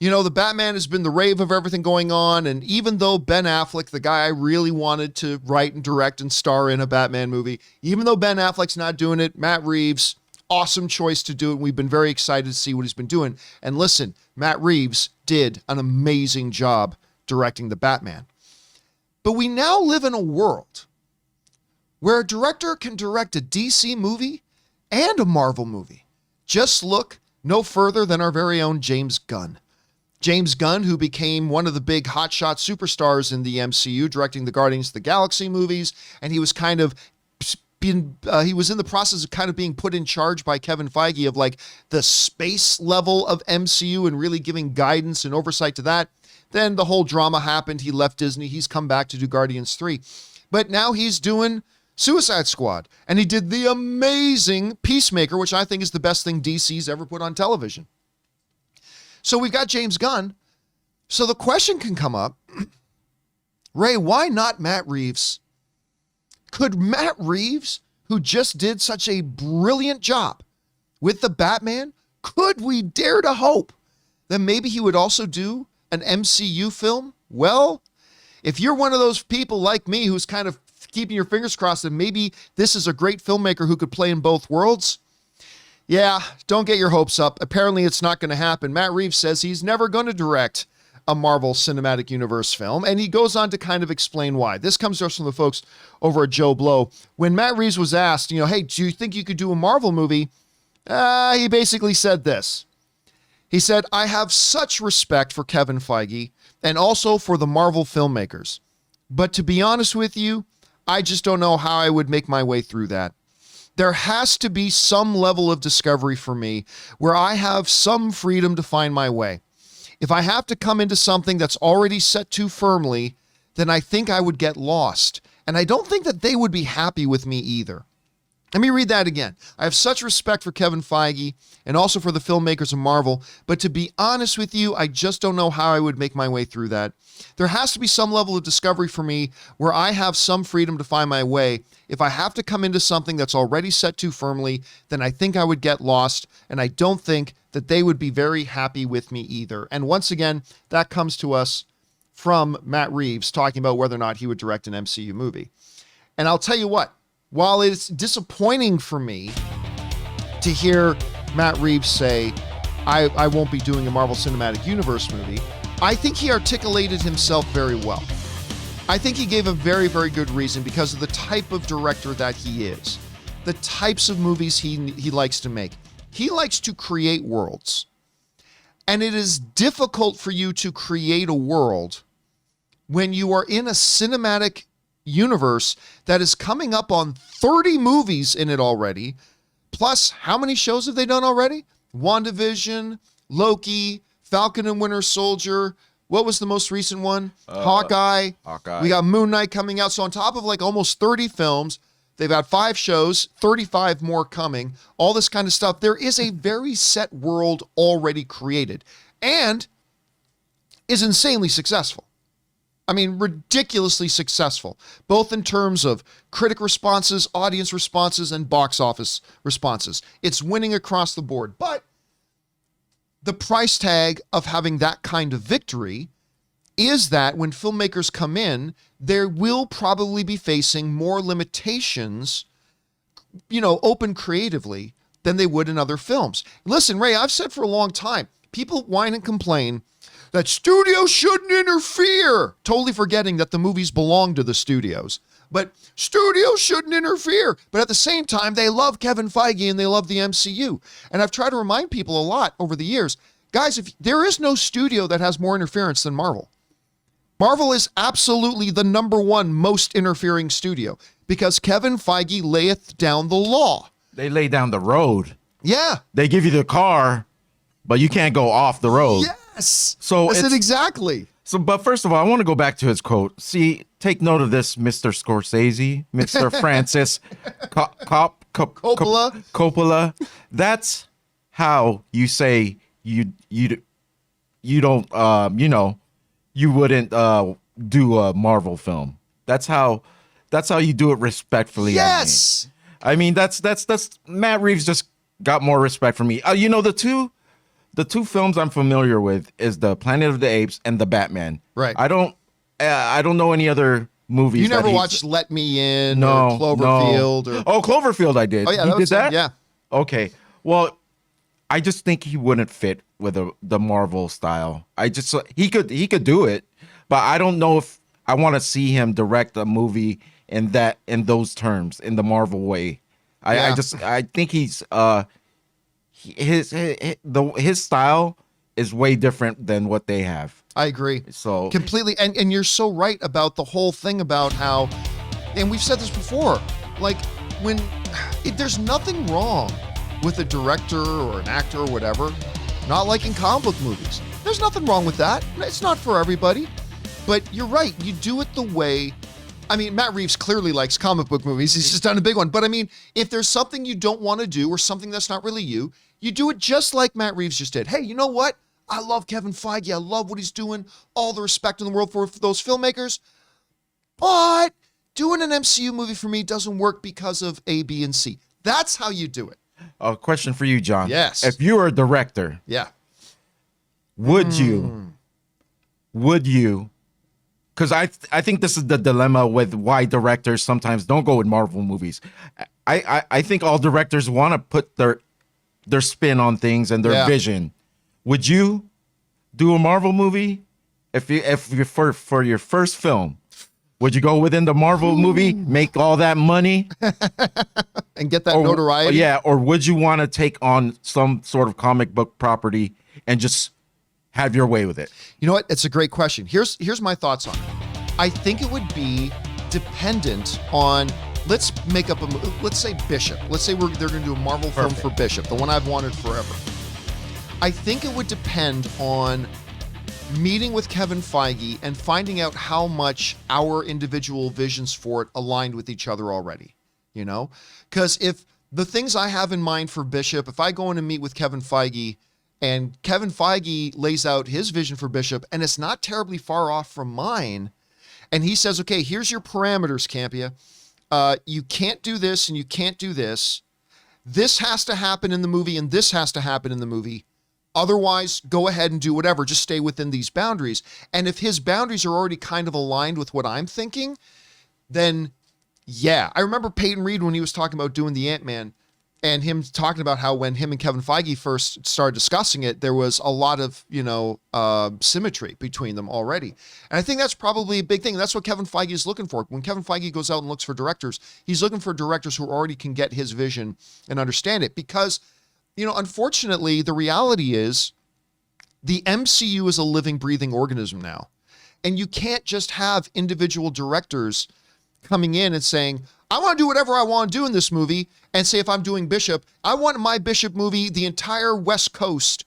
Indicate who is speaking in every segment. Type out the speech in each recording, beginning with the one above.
Speaker 1: The Batman has been the rave of everything going on, and even though Ben Affleck, the guy I really wanted to write and direct and star in a Batman movie, even though Ben Affleck's not doing it, Matt Reeves, awesome choice to do it. We've been very excited to see what he's been doing. And listen, Matt Reeves did an amazing job directing the Batman. But we now live in a world where a director can direct a DC movie and a Marvel movie. Just look no further than our very own James Gunn. James Gunn, who became one of the big hotshot superstars in the MCU, directing the Guardians of the Galaxy movies, and he was he was in the process of kind of being put in charge by Kevin Feige of like the space level of MCU and really giving guidance and oversight to that. Then the whole drama happened. He left Disney. He's come back to do Guardians 3. But now he's doing Suicide Squad. And he did the amazing Peacemaker, which I think is the best thing DC's ever put on television. So we've got James Gunn. So the question can come up, Ray, why not Matt Reeves? Could Matt Reeves, who just did such a brilliant job with the Batman, could we dare to hope that maybe he would also do an MCU film? Well, if you're one of those people like me who's kind of keeping your fingers crossed that maybe this is a great filmmaker who could play in both worlds, yeah, don't get your hopes up. Apparently it's not going to happen. Matt Reeves says he's never going to direct a Marvel Cinematic Universe film, and he goes on to kind of explain why. This comes to us from the folks over at Joe Blow. When Matt Reeves was asked, hey, do you think you could do a Marvel movie? He basically said this. He said, I have such respect for Kevin Feige and also for the Marvel filmmakers. But to be honest with you, I just don't know how I would make my way through that. There has to be some level of discovery for me where I have some freedom to find my way. If I have to come into something that's already set too firmly, then I think I would get lost. And I don't think that they would be happy with me either. Let me read that again. I have such respect for Kevin Feige and also for the filmmakers of Marvel, but to be honest with you, I just don't know how I would make my way through that. There has to be some level of discovery for me where I have some freedom to find my way. If I have to come into something that's already set too firmly, then I think I would get lost, and I don't think that they would be very happy with me either. And once again, that comes to us from Matt Reeves talking about whether or not he would direct an MCU movie. And I'll tell you what, while it's disappointing for me to hear Matt Reeves say, I won't be doing a Marvel Cinematic Universe movie, I think he articulated himself very well. I think he gave a very, very good reason because of the type of director that he is, the types of movies he likes to make. He likes to create worlds. And it is difficult for you to create a world when you are in a cinematic universe that is coming up on 30 movies in it already. Plus, how many shows have they done already? WandaVision, Loki, Falcon and Winter Soldier. What was the most recent one? Hawkeye. We got Moon Knight coming out. So on top of like almost 30 films, they've got 5 shows, 35 more coming, all this kind of stuff. There is a very set world already created and is insanely successful. I mean, ridiculously successful, both in terms of critic responses, audience responses, and box office responses. It's winning across the board. But the price tag of having that kind of victory is that when filmmakers come in, they will probably be facing more limitations, open creatively than they would in other films. Listen, Ray, I've said for a long time, people whine and complain that studios shouldn't interfere, totally forgetting that the movies belong to the studios. But studios shouldn't interfere. But at the same time, they love Kevin Feige and they love the MCU. And I've tried to remind people a lot over the years, guys, if there is no studio that has more interference than Marvel. Marvel is absolutely the number one most interfering studio because Kevin Feige layeth down the law.
Speaker 2: They lay down the road.
Speaker 1: Yeah.
Speaker 2: They give you the car, but you can't go off the road.
Speaker 1: Yes.
Speaker 2: So
Speaker 1: that's it exactly.
Speaker 2: So, but first of all, I want to go back to his quote. See, take note of this, Mr. Scorsese, Mr. Francis Coppola. That's how you say you don't you wouldn't do a Marvel film. That's how you do it respectfully.
Speaker 1: Yes.
Speaker 2: I mean that's Matt Reeves just got more respect from me. The The two films I'm familiar with is the Planet of the Apes and the Batman.
Speaker 1: Right.
Speaker 2: I don't know any other movies.
Speaker 1: You never watched Let Me In
Speaker 2: No,
Speaker 1: or Cloverfield?
Speaker 2: no.
Speaker 1: Or...
Speaker 2: Oh, Cloverfield I did.
Speaker 1: Oh, yeah,
Speaker 2: He did that?
Speaker 1: Yeah.
Speaker 2: Okay. Well, I just think he wouldn't fit with the Marvel style. He could do it, but I don't know if I want to see him direct a movie in those terms, in the Marvel way. I think he's his style is way different than what they have.
Speaker 1: I agree.
Speaker 2: So
Speaker 1: completely, and you're so right about the whole thing about how, and we've said this before, like there's nothing wrong with a director or an actor or whatever not liking comic book movies. There's nothing wrong with that. It's not for everybody, but you're right. You do it the way. I mean, Matt Reeves clearly likes comic book movies. He's just done a big one. But I mean, if there's something you don't want to do or something that's not really you do it just like Matt Reeves just did. Hey, you know what? I love Kevin Feige. I love what he's doing. All the respect in the world for those filmmakers. But doing an MCU movie for me doesn't work because of A, B, and C. That's how you do it.
Speaker 2: A question for you, John.
Speaker 1: Yes.
Speaker 2: If you were a director,
Speaker 1: yeah,
Speaker 2: would you? Because I think this is the dilemma with why directors sometimes don't go with Marvel movies. I think all directors want to put their spin on things and their vision. Would you do a Marvel movie if you for your first film? Would you go within the Marvel movie, make all that money,
Speaker 1: and get that notoriety?
Speaker 2: Yeah, or would you want to take on some sort of comic book property and just have your way with it?
Speaker 1: You know what? It's a great question. Here's my thoughts on it. I think it would be dependent on. Let's say Bishop. Let's say they're going to do a Marvel film for Bishop, the one I've wanted forever. I think it would depend on meeting with Kevin Feige and finding out how much our individual visions for it aligned with each other already, you know? Because if the things I have in mind for Bishop, if I go in and meet with Kevin Feige and Kevin Feige lays out his vision for Bishop and it's not terribly far off from mine, and he says, okay, here's your parameters, Campea. You can't do this and you can't do this. This has to happen in the movie and this has to happen in the movie. Otherwise, go ahead and do whatever. Just stay within these boundaries. And if his boundaries are already kind of aligned with what I'm thinking, then yeah. I remember Peyton Reed when he was talking about doing the Ant-Man and him talking about how when him and Kevin Feige first started discussing it, there was a lot of, symmetry between them already. And I think that's probably a big thing. That's what Kevin Feige is looking for. When Kevin Feige goes out and looks for directors, he's looking for directors who already can get his vision and understand it. Because unfortunately, the reality is the MCU is a living, breathing organism now. And you can't just have individual directors coming in and saying, I want to do whatever I want to do in this movie. And say, if I'm doing Bishop, I want my Bishop movie, the entire West Coast.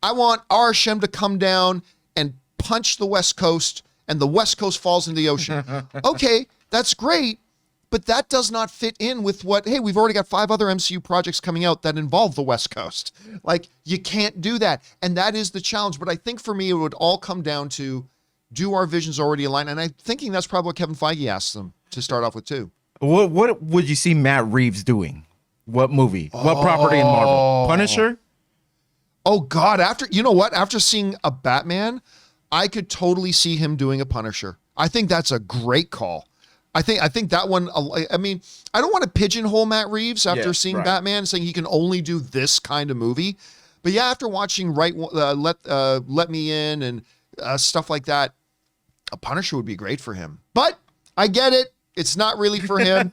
Speaker 1: I want R. Shem to come down and punch the West Coast and the West Coast falls into the ocean. Okay, that's great. But that does not fit in with we've already got 5 other MCU projects coming out that involve the West Coast. Like, you can't do that. And that is the challenge. But I think for me, it would all come down to, do our visions already align? And I'm thinking that's probably what Kevin Feige asked them to start off with too.
Speaker 2: What would you see Matt Reeves doing? What movie? What property in Marvel? Punisher?
Speaker 1: Oh, God. After seeing a Batman, I could totally see him doing a Punisher. I think that's a great call. I think that one, I mean, I don't want to pigeonhole Matt Reeves after seeing Batman, saying he can only do this kind of movie. But yeah, after watching Let Me In and stuff like that, a Punisher would be great for him. But I get it. It's not really for him.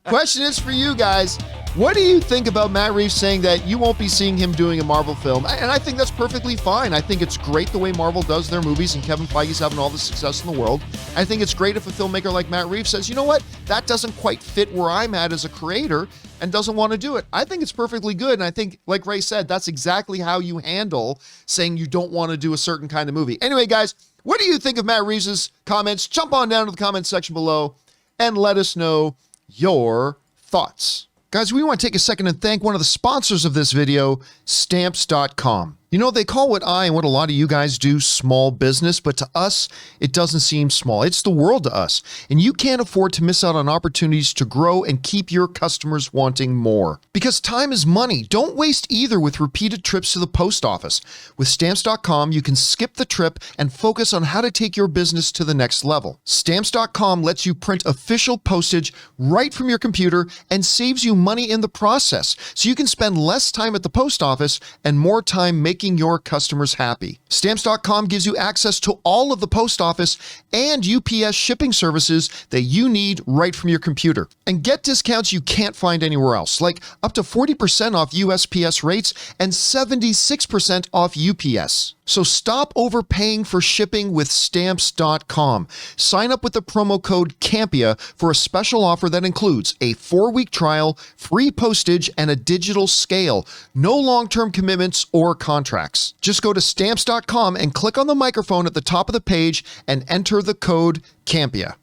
Speaker 1: Question is for you guys. What do you think about Matt Reeves saying that you won't be seeing him doing a Marvel film? And I think that's perfectly fine. I think it's great the way Marvel does their movies and Kevin Feige's having all the success in the world. I think it's great if a filmmaker like Matt Reeves says, you know what, that doesn't quite fit where I'm at as a creator and doesn't want to do it. I think it's perfectly good. And I think, like Ray said, that's exactly how you handle saying you don't want to do a certain kind of movie. Anyway, guys, what do you think of Matt Reeves' comments? Jump on down to the comments section below and let us know your thoughts. Guys, we want to take a second and thank one of the sponsors of this video, Stamps.com. You know, they call what I and what a lot of you guys do small business, but to us, it doesn't seem small. It's the world to us. And you can't afford to miss out on opportunities to grow and keep your customers wanting more. Because time is money. Don't waste either with repeated trips to the post office. With Stamps.com, you can skip the trip and focus on how to take your business to the next level. Stamps.com lets you print official postage right from your computer and saves you money in the process, so you can spend less time at the post office and more time making your customers happy. Stamps.com gives you access to all of the post office and UPS shipping services that you need right from your computer. And get discounts you can't find anywhere else, like up to 40% off USPS rates and 76% off UPS. So stop overpaying for shipping with Stamps.com. Sign up with the promo code Campea for a special offer that includes a 4-week trial, free postage, and a digital scale. No long-term commitments or contracts. Just go to Stamps.com and click on the microphone at the top of the page and enter the code Campea.